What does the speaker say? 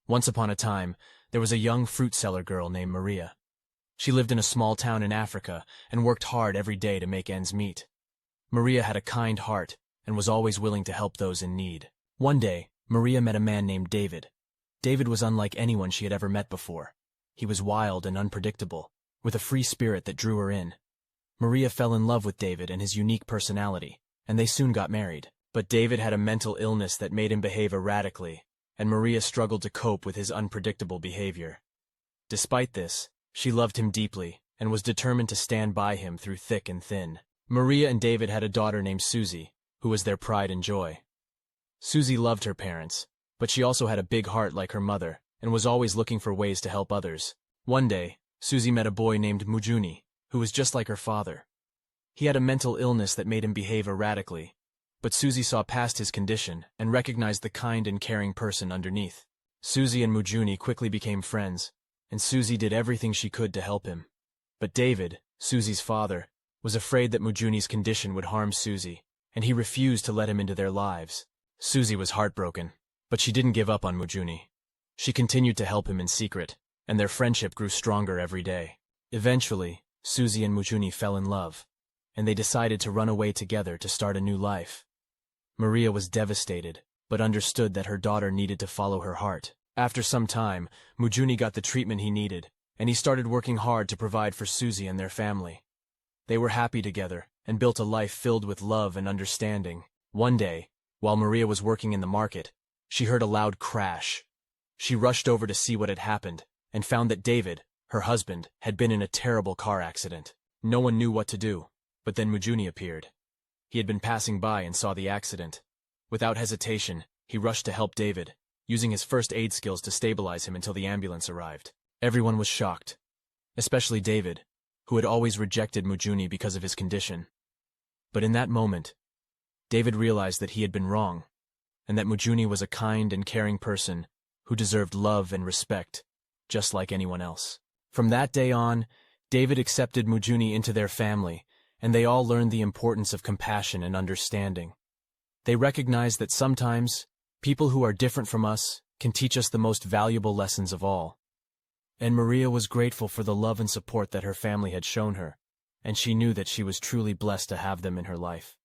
Once upon a time, there was a young fruit seller girl named Maria. She lived in a small town in Africa and worked hard every day to make ends meet. Maria had a kind heart and was always willing to help those in need. One day, Maria met a man named David. David was unlike anyone she had ever met before. He was wild and unpredictable, with a free spirit that drew her in. Maria fell in love with David and his unique personality, and they soon got married. But David had a mental illness that made him behave erratically, and Maria struggled to cope with his unpredictable behavior. Despite this, she loved him deeply and was determined to stand by him through thick and thin. Maria and David had a daughter named Suzi, who was their pride and joy. Suzi loved her parents, but she also had a big heart like her mother and was always looking for ways to help others. One day, Suzi met a boy named Mujuni, who was just like her father. He had a mental illness that made him behave erratically, but Suzi saw past his condition and recognized the kind and caring person underneath. Suzi and Mujuni quickly became friends, and Suzi did everything she could to help him. But David, Suzi's father, was afraid that Mujuni's condition would harm Suzi, and he refused to let him into their lives. Suzi was heartbroken, but she didn't give up on Mujuni. She continued to help him in secret, and their friendship grew stronger every day. Eventually, Suzi and Mujuni fell in love, and they decided to run away together to start a new life. Maria was devastated, but understood that her daughter needed to follow her heart. After some time, Mujuni got the treatment he needed, and he started working hard to provide for Suzi and their family. They were happy together and built a life filled with love and understanding. One day, while Maria was working in the market, she heard a loud crash. She rushed over to see what had happened and found that David, her husband, had been in a terrible car accident. No one knew what to do, but then Mujuni appeared. He had been passing by and saw the accident. Without hesitation, he rushed to help David, using his first aid skills to stabilize him until the ambulance arrived. Everyone was shocked, especially David, who had always rejected Mujuni because of his condition. But in that moment, David realized that he had been wrong, and that Mujuni was a kind and caring person who deserved love and respect, just like anyone else. From that day on, David accepted Mujuni into their family, and they all learned the importance of compassion and understanding. They recognized that sometimes, people who are different from us can teach us the most valuable lessons of all. And Maria was grateful for the love and support that her family had shown her, and she knew that she was truly blessed to have them in her life.